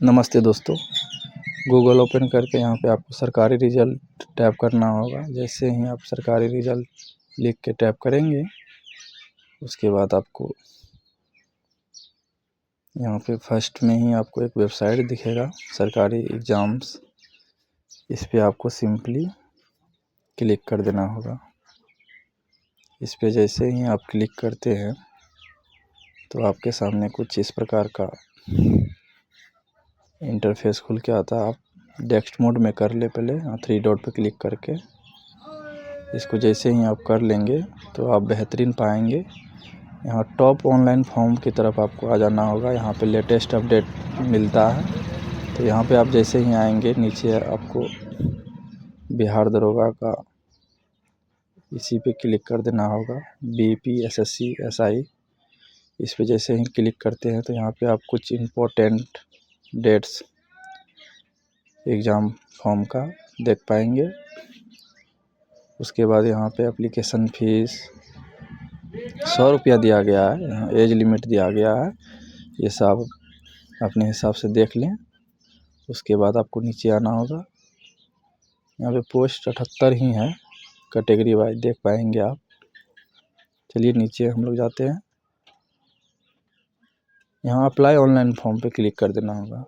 नमस्ते दोस्तों। Google open करके यहाँ पे आपको सरकारी रिज़ल्ट टैप करना होगा। जैसे ही आप सरकारी रिज़ल्ट लिख के टैप करेंगे, उसके बाद आपको यहाँ पे फर्स्ट में ही आपको एक वेबसाइट दिखेगा, सरकारी एग्ज़ाम्स। इस पे आपको सिंपली क्लिक कर देना होगा। इस पे जैसे ही आप क्लिक करते हैं तो आपके सामने कुछ इस प्रकार का इंटरफेस खुल के आता है। आप टेक्स्ट मोड में कर ले पहले, 3 डॉट पे क्लिक करके इसको जैसे ही आप कर लेंगे तो आप बेहतरीन पाएंगे। यहाँ टॉप ऑनलाइन फॉर्म की तरफ आपको आ जाना होगा। यहाँ पे लेटेस्ट अपडेट मिलता है, तो यहाँ पे आप जैसे ही आएंगे नीचे आपको बिहार दरोगा का इसी पे क्लिक कर देना होगा, BPSSC SI। इस पे जैसे ही क्लिक करते हैं तो यहाँ पे आप कुछ इम्पोर्टेंट डेट्स एग्ज़ाम फॉर्म का देख पाएंगे। उसके बाद यहाँ पे एप्लीकेशन फ़ीस 100 रुपया दिया गया है। यहाँ एज लिमिट दिया गया है। ये सब अपने हिसाब से देख लें। उसके बाद आपको नीचे आना होगा। यहाँ पे पोस्ट 78 ही है, कैटेगरी वाइज देख पाएंगे आप। चलिए नीचे हम लोग जाते हैं। यहाँ अप्लाई ऑनलाइन फॉर्म पे क्लिक कर देना होगा।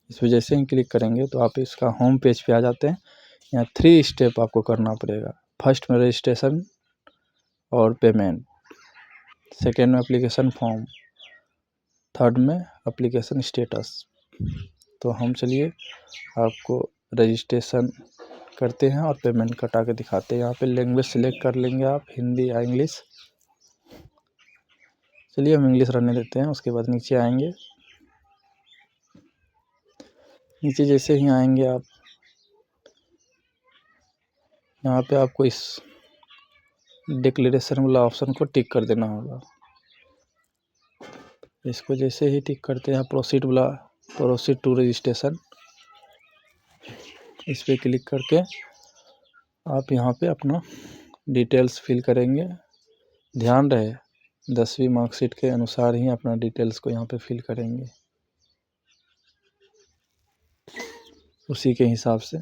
इस पर जैसे ही क्लिक करेंगे तो आप इसका होम पेज पे आ जाते हैं। यहाँ 3 स्टेप आपको करना पड़ेगा। फर्स्ट में रजिस्ट्रेशन और पेमेंट, सेकेंड में एप्लीकेशन फॉर्म, थर्ड में एप्लीकेशन स्टेटस। तो हम चलिए आपको रजिस्ट्रेशन करते हैं और पेमेंट कटा के दिखाते हैं। यहाँ पे लैंग्वेज सिलेक्ट कर लेंगे आप, हिंदी या इंग्लिश। चलिए हम इंग्लिश रहने देते हैं। उसके बाद नीचे आएंगे। नीचे जैसे ही आएंगे आप, यहाँ पे आपको इस डिक्लेरेशन वाला ऑप्शन को टिक कर देना होगा। इसको जैसे ही टिक करते हैं, प्रोसीड टू रजिस्ट्रेशन, इस पर क्लिक करके आप यहाँ पे अपना डिटेल्स फिल करेंगे। ध्यान रहे 10वीं मार्कशीट के अनुसार ही अपना डिटेल्स को यहाँ पे फिल करेंगे, उसी के हिसाब से।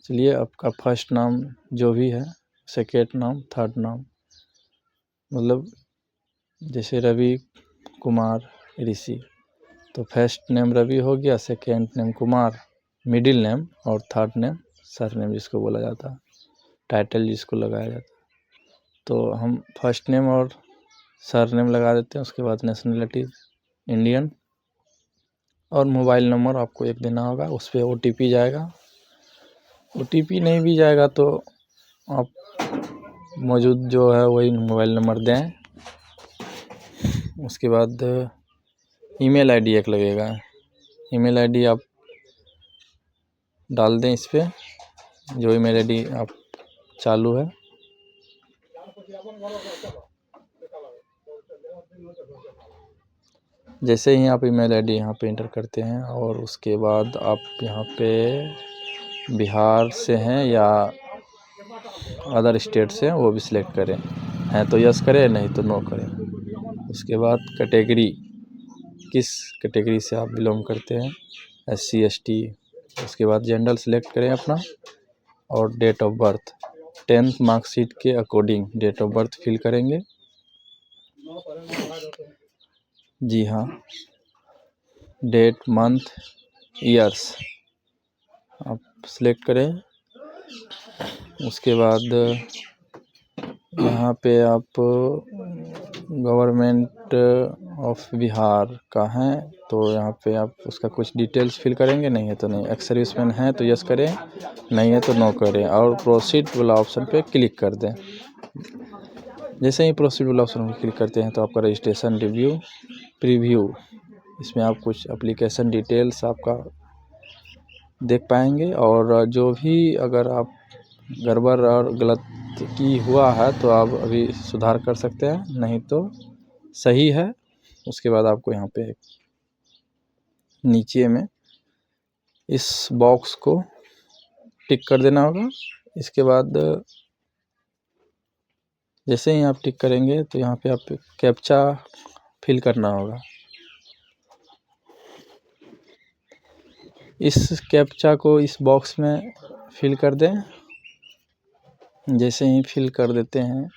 चलिए आपका फर्स्ट नाम जो भी है, सेकेंड नाम, थर्ड नाम, मतलब जैसे रवि कुमार ऋषि, तो फर्स्ट नेम रवि हो गया, second name Kumar, middle name, और थर्ड नेम सर नेम जिसको बोला जाता है, टाइटल जिसको लगाया जाता है। तो हम फर्स्ट नेम और सर नेम लगा देते हैं। उसके बाद नेशनलिटी इंडियन, और मोबाइल नंबर आपको एक देना होगा। उस पर OTP जाएगा। OTP नहीं भी जाएगा तो आप मौजूद जो है वही मोबाइल नंबर दें। उसके बाद ईमेल आईडी एक लगेगा। ईमेल आईडी आप डाल दें इस पर, जो ईमेल आईडी आप चालू है। जैसे ही आप ईमेल आईडी यहाँ पे इंटर करते हैं और उसके बाद आप यहाँ पे बिहार से हैं या अदर स्टेट से हैं वो भी सिलेक्ट करें। हैं तो यस करें, नहीं तो नो करें। उसके बाद कैटेगरी, किस कैटेगरी से आप बिलोंग करते हैं, SC ST। उसके बाद जेंडर सिलेक्ट करें अपना, और date of birth 10th marksheet के according date of birth fill करेंगे। जी हाँ, डेट, मंथ, ईयर्स आप सिलेक्ट करें। उसके बाद यहाँ पे आप गवर्नमेंट ऑफ बिहार का हैं तो यहाँ पे आप उसका कुछ डिटेल्स फिल करेंगे। नहीं है तो नहीं। एक्स सर्विसमैन हैं तो यस करें, नहीं है तो नो करें, और प्रोसीड वाला ऑप्शन पे क्लिक कर दें। जैसे ही प्रोसीड वाला ऑप्शन पे क्लिक करते हैं तो आपका रजिस्ट्रेशन रिव्यू प्रीव्यू, इसमें आप कुछ एप्लीकेशन डिटेल्स आपका देख पाएंगे। और जो भी अगर आप गड़बड़ और गलत की हुआ है तो आप अभी सुधार कर सकते हैं, नहीं तो सही है। उसके बाद आपको यहाँ पे नीचे में इस बॉक्स को टिक कर देना होगा। इसके बाद जैसे ही आप टिक करेंगे तो यहाँ पे आप कैप्चा फिल करना होगा। इस कैप्चा को इस बॉक्स में फिल कर दें। जैसे ही फिल कर देते हैं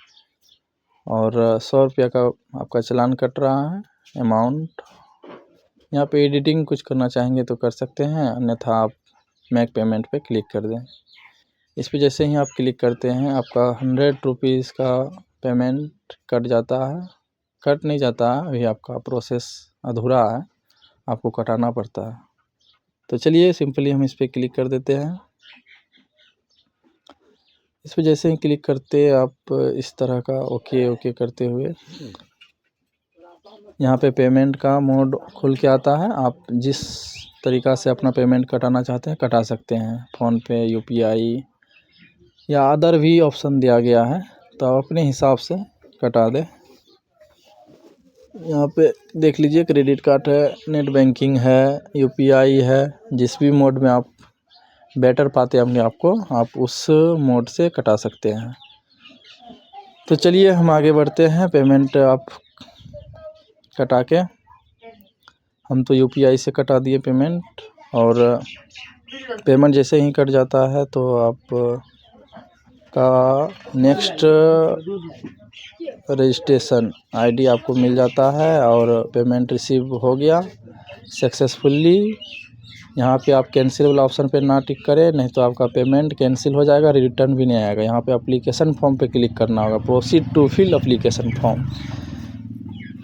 और 100 रुपया का आपका चालान कट रहा है अमाउंट। यहाँ पे एडिटिंग कुछ करना चाहेंगे तो कर सकते हैं, अन्यथा आप मेक पेमेंट पे क्लिक कर दें। इस पे जैसे ही आप क्लिक करते हैं आपका 100 रुपीज़ का पेमेंट कट जाता है। कट नहीं जाता है, अभी आपका प्रोसेस अधूरा है, आपको कटाना पड़ता है। तो चलिए सिंपली हम इस पर क्लिक कर देते हैं। इस पर जैसे ही क्लिक करते आप इस तरह का ओके करते हुए यहाँ पे पेमेंट का मोड खुल के आता है। आप जिस तरीक़ा से अपना पेमेंट कटाना चाहते हैं कटा सकते हैं, फ़ोनपे, यूपीआई या अदर भी ऑप्शन दिया गया है, तो आप अपने हिसाब से कटा दें। यहाँ पे देख लीजिए क्रेडिट कार्ड है, नेट बैंकिंग है, यूपीआई है। जिस भी मोड में आप बेटर पाते हैं अपने आप को, आप उस मोड से कटा सकते हैं। तो चलिए हम आगे बढ़ते हैं। पेमेंट आप कटा के, हम तो यूपीआई से कटा दिए पेमेंट, और पेमेंट जैसे ही कट जाता है तो आप का नेक्स्ट रजिस्ट्रेशन आईडी आपको मिल जाता है और पेमेंट रिसीव हो गया सक्सेसफुली। यहाँ पे आप कैंसिल वाला ऑप्शन पे ना टिक करें, नहीं तो आपका पेमेंट कैंसिल हो जाएगा, रिटर्न भी नहीं आएगा। यहाँ पे एप्लीकेशन फॉर्म पे क्लिक करना होगा, proceed to fill application form.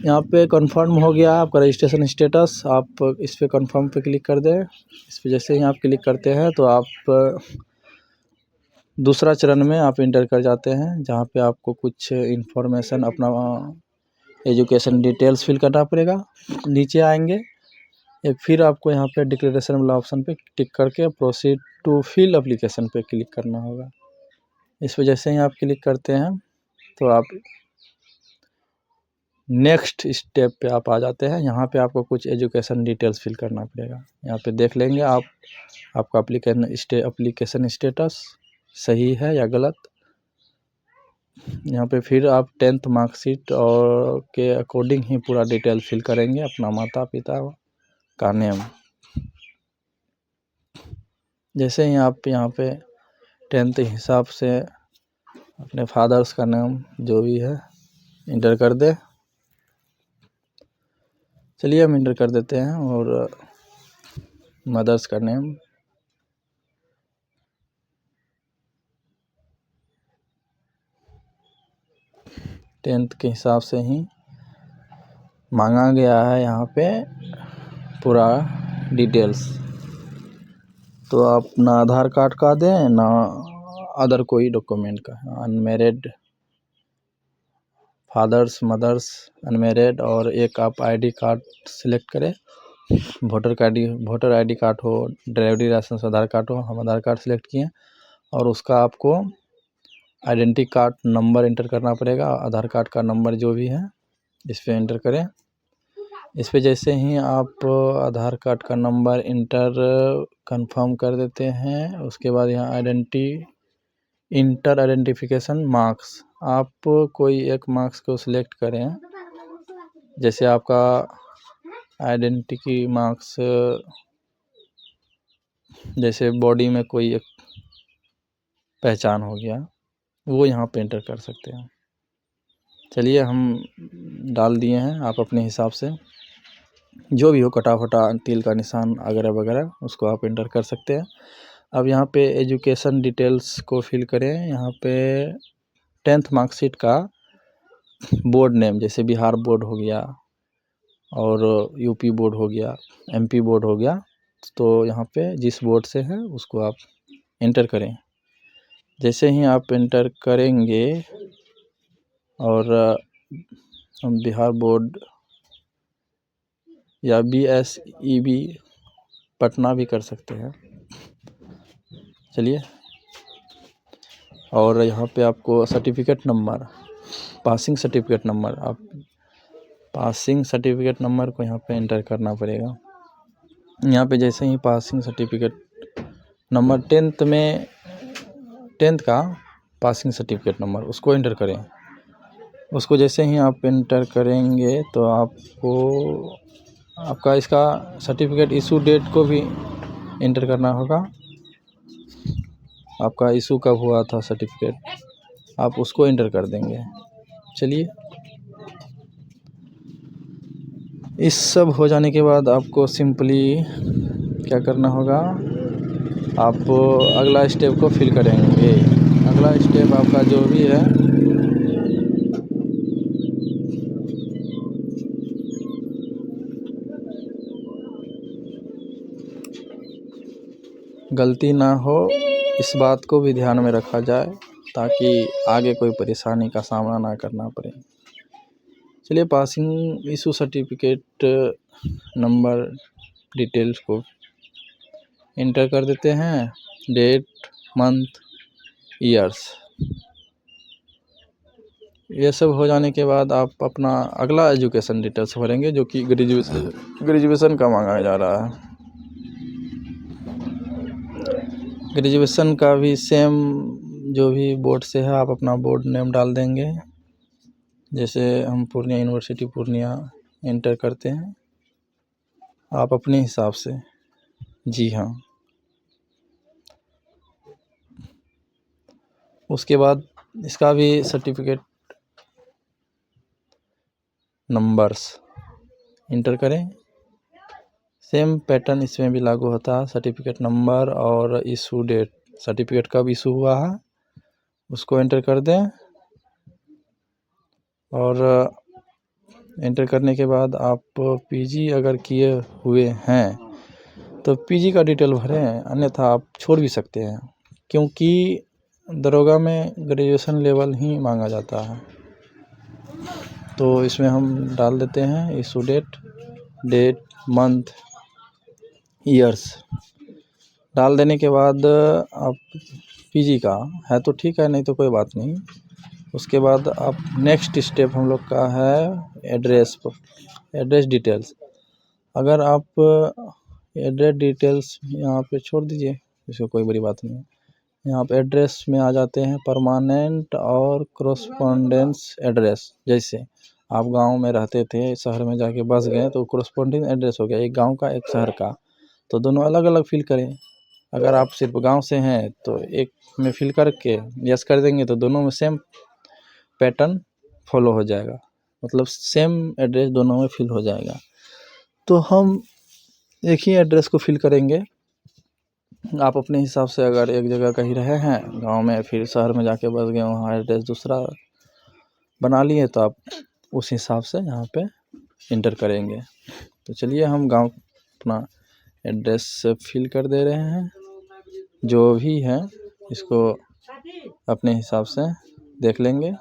यहाँ पे कंफर्म हो गया आपका रजिस्ट्रेशन स्टेटस, आप इस पे कंफर्म पे क्लिक कर दें। इस पे जैसे ही आप क्लिक करते हैं तो आप दूसरा चरण में आप इंटर कर जाते हैं, जहाँ पे आपको कुछ इन्फॉर्मेशन अपना एजुकेशन डिटेल्स फिल करना पड़ेगा। नीचे आएंगे, एक फिर आपको यहाँ पे डिक्लेरेशन वाला ऑप्शन पे टिक करके प्रोसीड टू फिल एप्लीकेशन पे क्लिक करना होगा। इस वजह से ही आप क्लिक करते हैं तो आप नेक्स्ट स्टेप पे आप आ जाते हैं। यहाँ पे आपको कुछ एजुकेशन डिटेल्स फिल करना पड़ेगा। यहाँ पे देख लेंगे आप आपका एप्लीकेशन स्टेटस सही है या गलत। यहाँ पे फिर आप 10th मार्कशीट और के अकॉर्डिंग ही पूरा डिटेल फिल करेंगे, अपना माता पिता का नेम। जैसे ही आप यहाँ पे 10th हिसाब से अपने फादर्स का नाम जो भी है इंटर कर दे। चलिए हम इंटर कर देते हैं, और मदर्स का नेम। टेंथ के हिसाब से ही मांगा गया है यहाँ पे पूरा डिटेल्स। तो आप ना आधार कार्ड का दें ना अदर कोई डॉक्यूमेंट का। अनमेरिड फादर्स, मदर्स, अनमेरिड, और एक आप आईडी कार्ड सिलेक्ट करें। वोटर आईडी कार्ड हो, ड्राइवरी लाइसेंस, आधार कार्ड हो। हम आधार कार्ड सिलेक्ट किए, और उसका आपको आइडेंटिटी कार्ड नंबर इंटर करना पड़ेगा। आधार कार्ड का नंबर जो भी है इस पर इंटर करें। इस पे जैसे ही आप आधार कार्ड का नंबर इंटर कंफर्म कर देते हैं, उसके बाद यहाँ इंटर आइडेंटिफिकेशन मार्क्स, आप कोई एक मार्क्स को सिलेक्ट करें। जैसे आपका आइडेंटिटी मार्क्स, जैसे बॉडी में कोई एक पहचान हो गया, वो यहाँ पे इंटर कर सकते हैं। चलिए हम डाल दिए हैं, आप अपने हिसाब से जो भी हो, कटा फटा तिल का निशान वगैरह वगैरह, उसको आप इंटर कर सकते हैं। अब यहाँ पे एजुकेशन डिटेल्स को फिल करें। यहाँ पे 10th मार्कशीट का बोर्ड नेम, जैसे बिहार बोर्ड हो गया और यूपी बोर्ड हो गया, एमपी बोर्ड हो गया, तो यहाँ पे जिस बोर्ड से है उसको आप इंटर करें। जैसे ही आप इंटर करेंगे, और हम बिहार बोर्ड या BSEB पटना भी कर सकते हैं। चलिए, और यहाँ पे आपको certificate number, passing certificate number, आप पासिंग सर्टिफिकेट नंबर को यहाँ पे इंटर करना पड़ेगा। यहाँ पे जैसे ही पासिंग सर्टिफिकेट नंबर 10th का पासिंग सर्टिफिकेट नंबर उसको इंटर करें। उसको जैसे ही आप इंटर करेंगे तो आपको आपका इसका सर्टिफिकेट इशू डेट को भी इंटर करना होगा। आपका इशू कब हुआ था सर्टिफिकेट, आप उसको इंटर कर देंगे। चलिए, इस सब हो जाने के बाद आपको सिंपली क्या करना होगा, आप अगला स्टेप को फिल करेंगे। अगला स्टेप आपका जो भी है, गलती ना हो इस बात को भी ध्यान में रखा जाए ताकि आगे कोई परेशानी का सामना ना करना पड़े। चलिए, passing issue certificate number details को इंटर कर देते हैं, डेट, मंथ, ईयर्स। ये सब हो जाने के बाद आप अपना अगला एजुकेशन डिटेल्स भरेंगे, जो कि ग्रेजुएशन का मांगा जा रहा है। ग्रेजुएशन का भी सेम जो भी बोर्ड से है, आप अपना बोर्ड नेम डाल देंगे। जैसे हम पूर्णिया यूनिवर्सिटी पूर्णिया इंटर करते हैं, आप अपने हिसाब से। जी हाँ, उसके बाद इसका भी सर्टिफिकेट नंबर्स इंटर करें। सेम पैटर्न इसमें भी लागू होता है, सर्टिफिकेट नंबर और इशू डेट, सर्टिफिकेट कब इशू हुआ है उसको एंटर कर दें। और एंटर करने के बाद आप पीजी अगर किए हुए हैं तो पीजी का डिटेल भरें, अन्यथा आप छोड़ भी सकते हैं, क्योंकि दरोगा में ग्रेजुएशन लेवल ही मांगा जाता है। तो इसमें हम डाल देते हैं इशू डेट, मंथ, ईयर्स। डाल देने के बाद आप पीजी का है तो ठीक है, नहीं तो कोई बात नहीं। उसके बाद आप नेक्स्ट स्टेप हम लोग का है एड्रेस डिटेल्स। अगर आप एड्रेस डिटेल्स यहाँ पे छोड़ दीजिए, इसको कोई बड़ी बात नहीं है। यहाँ पे एड्रेस में आ जाते हैं परमानेंट और कोरस्पोंडेंस एड्रेस। जैसे आप गांव में रहते थे, शहर में जाके बस गए तो कोरस्पोंडेंस एड्रेस हो गया, एक गांव का एक शहर का, तो दोनों अलग अलग फिल करें। अगर आप सिर्फ गांव से हैं तो एक में फिल करके यस कर देंगे तो दोनों में सेम पैटर्न फॉलो हो जाएगा, मतलब सेम एड्रेस दोनों में फिल हो जाएगा। तो हम एक ही एड्रेस को फिल करेंगे। आप अपने हिसाब से अगर एक जगह कहीं रहे हैं गांव में, फिर शहर में जाके बस गए, वहाँ एड्रेस दूसरा बना लिए, तो आप उस हिसाब से यहाँ पे इंटर करेंगे। तो चलिए, हम गांव अपना एड्रेस फिल कर दे रहे हैं। जो भी है इसको अपने हिसाब से देख लेंगे।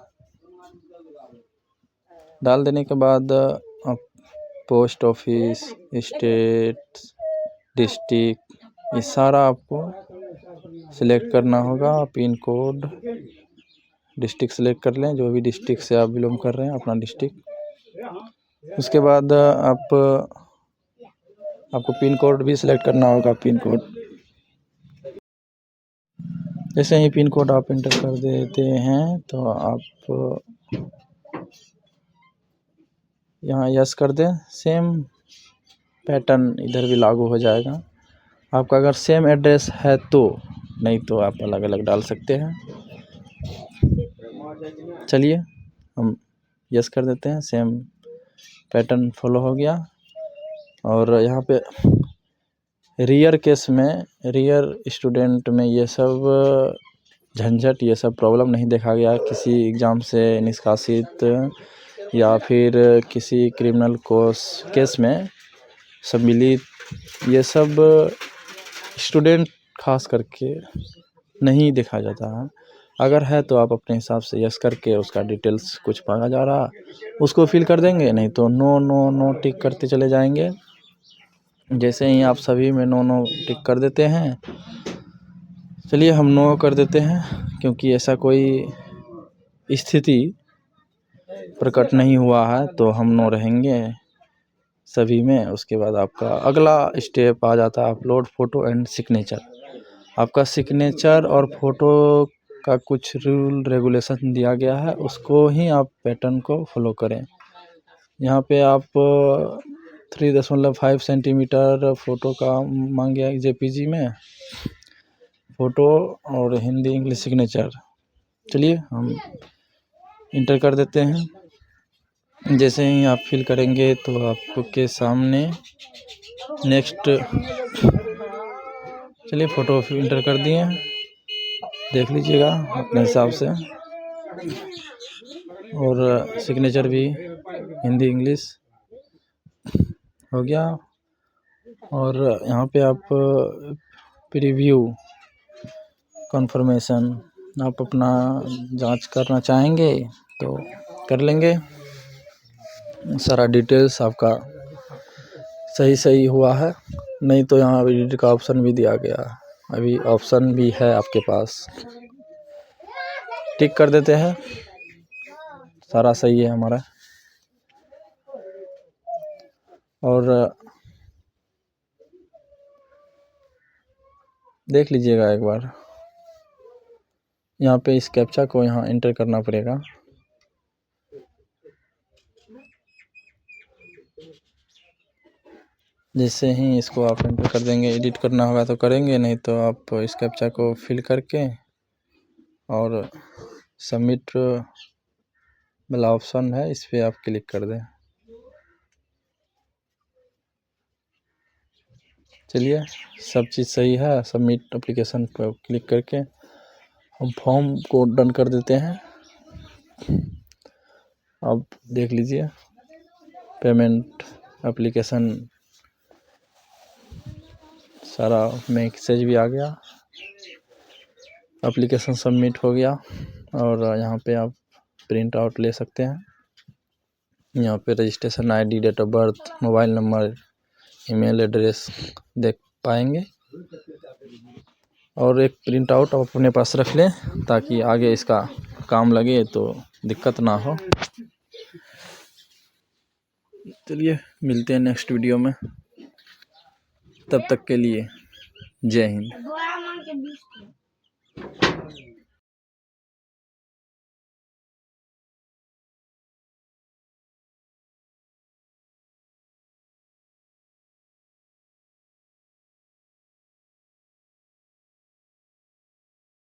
डाल देने के बाद आप पोस्ट ऑफिस, स्टेट, डिस्ट्रिक्ट, ये सारा आपको सिलेक्ट करना होगा। पिन कोड, डिस्ट्रिक्ट सिलेक्ट कर लें, जो भी डिस्ट्रिक्ट से आप बिलोंग कर रहे हैं अपना डिस्ट्रिक्ट। उसके बाद आपको पिन कोड भी सिलेक्ट करना होगा। पिन कोड जैसे ही पिन कोड आप इंटर कर देते हैं तो आप यहाँ यस कर दें। सेम पैटर्न इधर भी लागू हो जाएगा। आपका अगर सेम एड्रेस है तो, नहीं तो आप अलग अलग डाल सकते हैं। चलिए, हम यस कर देते हैं। सेम पैटर्न फॉलो हो गया। और यहाँ पे रियर केस में, रियर स्टूडेंट में ये सब झंझट, ये सब प्रॉब्लम नहीं देखा गया। किसी एग्ज़ाम से निष्कासित या फिर किसी क्रिमिनल केस में सम्मिलित, ये सब स्टूडेंट खास करके नहीं देखा जाता है। अगर है तो आप अपने हिसाब से यस करके उसका डिटेल्स कुछ मांगा जा रहा उसको फिल कर देंगे, नहीं तो नो नो नो टिक करते चले जाएंगे। जैसे ही आप सभी में नो नो टिक कर देते हैं, चलिए हम नो कर देते हैं, क्योंकि ऐसा कोई स्थिति प्रकट नहीं हुआ है तो हम नो रहेंगे सभी में। उसके बाद आपका अगला स्टेप आ जाता है अपलोड फ़ोटो एंड सिग्नेचर। आपका सिग्नेचर और फोटो का कुछ रूल रेगुलेशन दिया गया है, उसको ही आप पैटर्न को फॉलो करें। यहाँ पे आप 3.5 सेंटीमीटर फ़ोटो का मांग गया जेपीजी में फ़ोटो और हिंदी इंग्लिश सिग्नेचर। चलिए हम इंटर कर देते हैं। जैसे ही आप फिल करेंगे तो आपके सामने नेक्स्ट, चलिए फ़ोटो इंटर कर दिए, देख लीजिएगा अपने हिसाब से, और सिग्नेचर भी हिंदी इंग्लिश हो गया। और यहाँ पे आप प्रीव्यू कंफर्मेशन आप अपना जांच करना चाहेंगे तो कर लेंगे। सारा डिटेल्स आपका सही हुआ है, नहीं तो यहाँ एडिट का ऑप्शन भी दिया गया है, अभी ऑप्शन भी है आपके पास, टिक कर देते हैं। सारा सही है हमारा। और देख लीजिएगा एक बार, यहाँ पे इस कैप्चा को यहाँ एंटर करना पड़ेगा। जैसे ही इसको आप एंटर कर देंगे, एडिट करना होगा तो करेंगे, नहीं तो आप इस कैप्चा को फिल करके और सबमिट वाला ऑप्शन है, इस पर आप क्लिक कर दें। चलिए सब चीज़ सही है। सबमिट एप्लीकेशन पर क्लिक करके हम फॉर्म को डन कर देते हैं। अब देख लीजिए पेमेंट एप्लीकेशन सारा मैसेज भी आ गया, एप्लीकेशन सबमिट हो गया। और यहाँ पे आप प्रिंट आउट ले सकते हैं। यहाँ पे registration ID, date of birth, mobile number, email address देख पाएंगे। और एक प्रिंट आउट आप अपने पास रख लें ताकि आगे इसका काम लगे तो दिक्कत ना हो। चलिए मिलते हैं नेक्स्ट वीडियो में, तब तक के लिए जय हिंद।